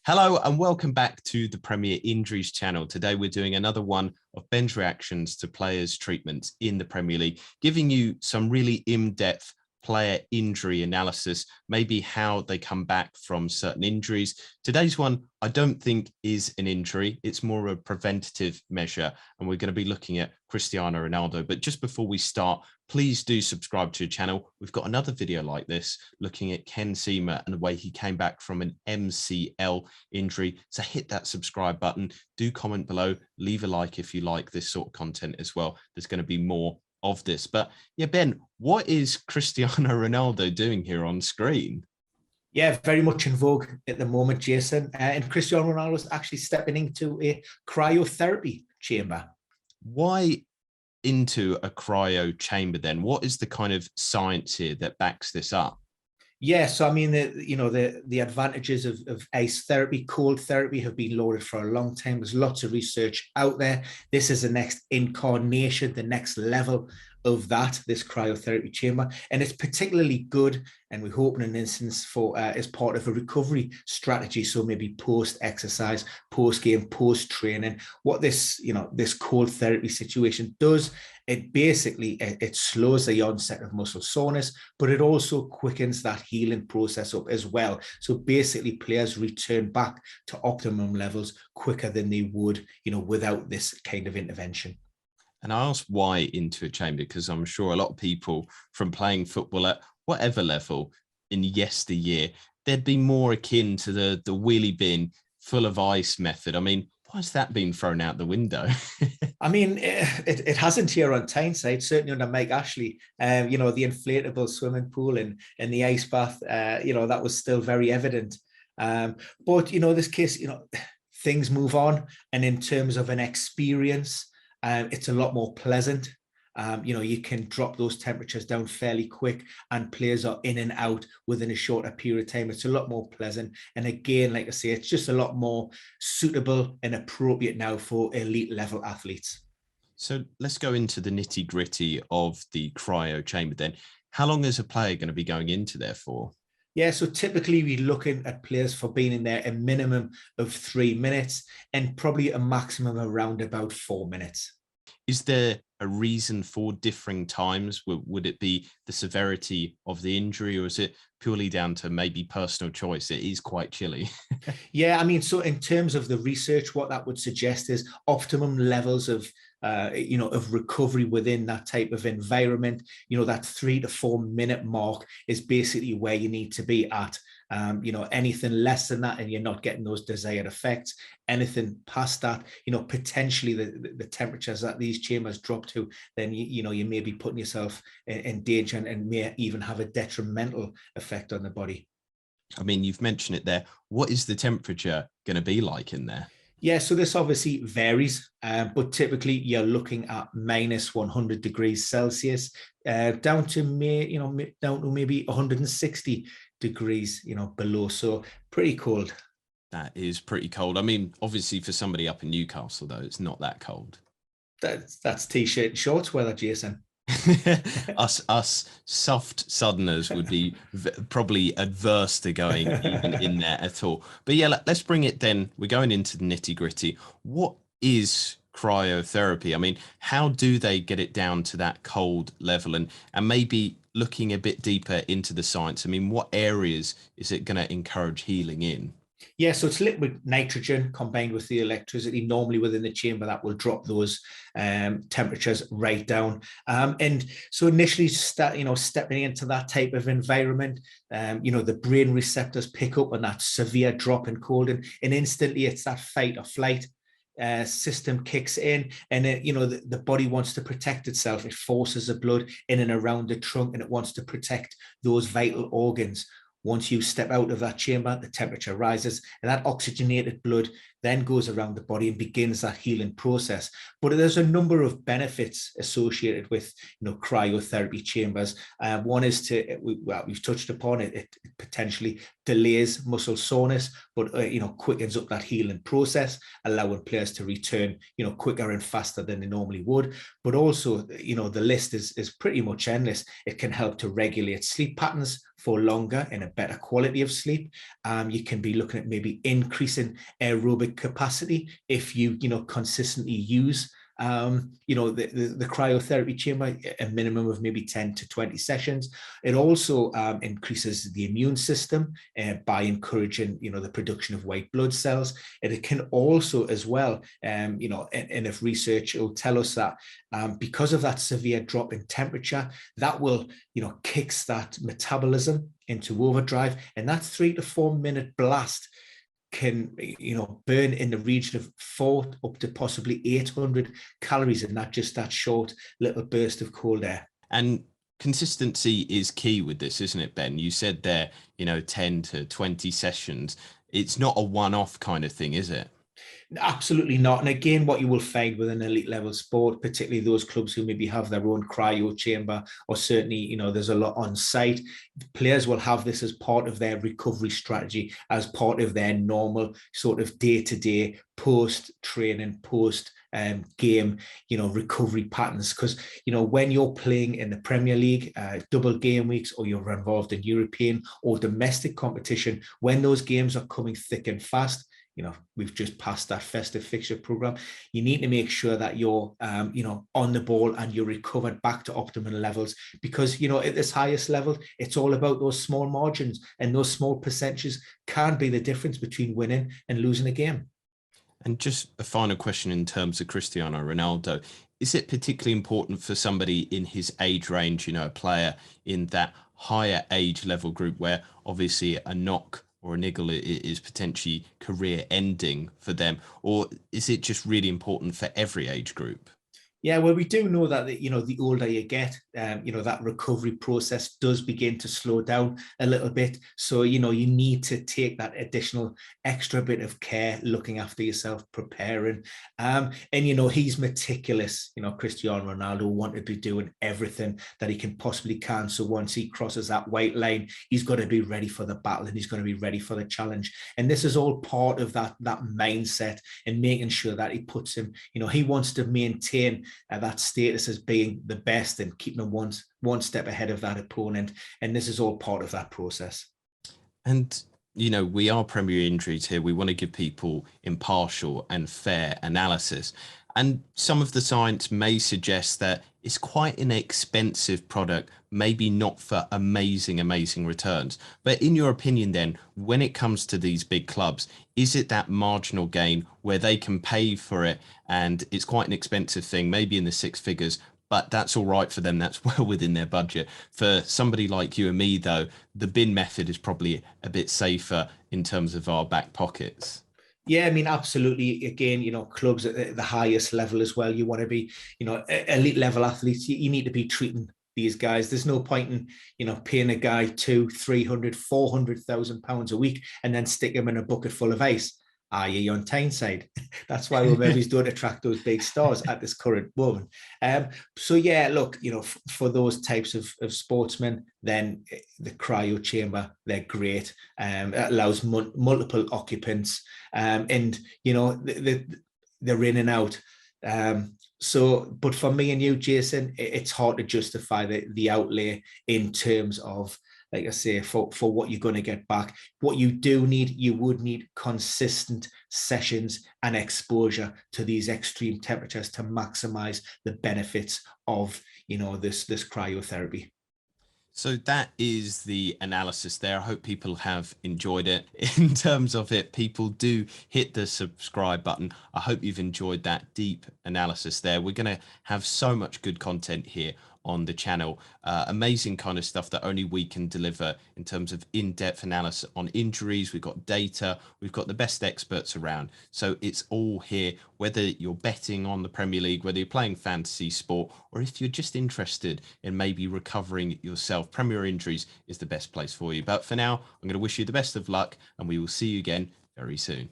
Hello and welcome back to the Premier Injuries channel. Today we're doing another one of Ben's reactions to players' treatments in the Premier League, giving you some really in-depth player injury analysis, maybe how they come back from certain injuries. Today's one, I don't think is an injury. It's more a preventative measure, and we're going to be looking at Cristiano Ronaldo. But just before we start, please do subscribe to the channel. We've got another video like this looking at Ken Sema and the way he came back from an MCL injury. So hit that subscribe button. Do comment below, leave a like if you like this sort of content as well. There's going to be more of this. But yeah, Ben, what is Cristiano Ronaldo doing here on screen? Yeah, very much in vogue at the moment, Jason. And Cristiano Ronaldo is actually stepping into a cryotherapy chamber. Why into a cryo chamber then? What is the kind of science here that backs this up? Yeah, so I mean, the advantages of ice therapy, cold therapy have been lauded for a long time. There's lots of research out there. This is the next incarnation, the next level of that, this cryotherapy chamber. And it's particularly good, and we're hoping an instance for as part of a recovery strategy. So maybe post-exercise, post-game, post-training. What this, this cold therapy situation does, it basically, it slows the onset of muscle soreness, but it also quickens that healing process up as well. So basically players return back to optimum levels quicker than they would, without this kind of intervention. And I asked why into a chamber, because I'm sure a lot of people from playing football at whatever level in yesteryear, they'd be more akin to the wheelie bin full of ice method. I mean, why has that been thrown out the window? I mean, it hasn't here on Tyneside, certainly under Mike Ashley. The inflatable swimming pool and the ice bath, that was still very evident. But, this case, things move on. And in terms of an experience, it's a lot more pleasant. You can drop those temperatures down fairly quick and players are in and out within a shorter period of time. It's a lot more pleasant. And again, like I say, it's just a lot more suitable and appropriate now for elite level athletes. So let's go into the nitty gritty of the cryo chamber then. How long is a player going to be going into there for? Yeah, so typically we're looking at players for being in there a minimum of 3 minutes and probably a maximum around about 4 minutes. Is there a reason for differing times? Would it be the severity of the injury, or is it purely down to maybe personal choice? It is quite chilly. Yeah, I mean, so in terms of the research, what that would suggest is optimum levels of recovery within that type of environment. That 3 to 4 minute mark is basically where you need to be at. Anything less than that and you're not getting those desired effects. Anything past that, potentially the temperatures that these chambers drop to, then you may be putting yourself in danger and may even have a detrimental effect on the body. I mean, you've mentioned it there. What is the temperature going to be like in there? Yeah, so this obviously varies, but typically you're looking at minus 100 degrees Celsius, down to maybe 160 degrees, below. So pretty cold. That is pretty cold. I mean, obviously for somebody up in Newcastle, though, it's not that cold. That's t-shirt and shorts weather, Jason. us soft southerners would be probably adverse to going even in there at all. But yeah, let's bring it then. We're going into the nitty gritty. What is cryotherapy? I mean, how do they get it down to that cold level, and maybe looking a bit deeper into the science? I mean, what areas is it going to encourage healing in? Yeah, so it's liquid nitrogen combined with the electricity normally within the chamber that will drop those temperatures right down. And so initially, stepping into that type of environment, the brain receptors pick up on that severe drop in cold, and instantly it's that fight or flight system kicks in, and the body wants to protect itself. It forces the blood in and around the trunk, and it wants to protect those vital organs. Once you step out of that chamber, the temperature rises, and that oxygenated blood then goes around the body and begins that healing process. But there's a number of benefits associated with cryotherapy chambers. One is we've touched upon it. It potentially delays muscle soreness, but quickens up that healing process, allowing players to return quicker and faster than they normally would. But also, the list is pretty much endless. It can help to regulate sleep patterns for longer in a better quality of sleep. You can be looking at maybe increasing aerobic capacity if you consistently use the cryotherapy chamber, a minimum of maybe 10 to 20 sessions. It also increases the immune system by encouraging, the production of white blood cells. And it can also as well, and if research will tell us that because of that severe drop in temperature, that will, kickstart metabolism into overdrive. And that 3 to 4 minute blast can burn in the region of 4 up to possibly 800 calories, and not just that short little burst of cold air. And consistency is key with this, isn't it, Ben? You said there 10 to 20 sessions. It's not a one-off kind of thing, is it? Absolutely not. And again, what you will find with an elite level sport, particularly those clubs who maybe have their own cryo chamber, or certainly, there's a lot on site, players will have this as part of their recovery strategy, as part of their normal sort of day-to-day post-training, game, recovery patterns. Because, when you're playing in the Premier League, double game weeks, or you're involved in European or domestic competition, when those games are coming thick and fast, we've just passed that festive fixture program. You need to make sure that you're, on the ball and you're recovered back to optimal levels, because, at this highest level, it's all about those small margins, and those small percentages can be the difference between winning and losing a game. And just a final question in terms of Cristiano Ronaldo. Is it particularly important for somebody in his age range, a player in that higher age level group where obviously a knock or a niggle is potentially career ending for them? Or is it just really important for every age group? Yeah, well, we do know that, the older you get, that recovery process does begin to slow down a little bit. So, you need to take that additional extra bit of care, looking after yourself, preparing. And, he's meticulous. Cristiano Ronaldo wanted to be doing everything that he can possibly can. So once he crosses that white line, he's got to be ready for the battle, and he's going to be ready for the challenge. And this is all part of that mindset, and making sure that he puts him, he wants to maintain that status as being the best, and keeping them one step ahead of that opponent. And this is all part of that process. And, we are Premier Injuries here. We want to give people impartial and fair analysis. And some of the science may suggest that it's quite an expensive product, maybe not for amazing returns. But in your opinion, then, when it comes to these big clubs, is it that marginal gain where they can pay for it and it's quite an expensive thing, maybe in the six figures, but that's all right for them? That's well within their budget. For somebody like you and me, though, the bin method is probably a bit safer in terms of our back pockets. Yeah, I mean, absolutely. Again, clubs at the highest level as well, you want to be, elite level athletes. You need to be treating these guys. There's no point in, paying a guy 200, 300, 400,000 pounds a week and then stick him in a bucket full of ice. You're on Tyneside. That's why Wilmerby's don't attract those big stars at this current moment. So yeah, look, for those types of sportsmen, then the cryo chamber, they're great. It allows multiple occupants, and they're in and out. But for me and you, Jason, it's hard to justify the outlay in terms of, like I say, for what you're going to get back. What you would need consistent sessions and exposure to these extreme temperatures to maximize the benefits of, this cryotherapy. So that is the analysis there. I hope people have enjoyed it. In terms of it, people do hit the subscribe button. I hope you've enjoyed that deep analysis there. We're going to have so much good content here on the channel. Amazing kind of stuff that only we can deliver in terms of in-depth analysis on injuries. We've got data. We've got the best experts around. So it's all here, whether you're betting on the Premier League, whether you're playing fantasy sport, or if you're just interested in maybe recovering yourself. Premier Injuries is the best place for you. But for now, I'm going to wish you the best of luck, and we will see you again very soon.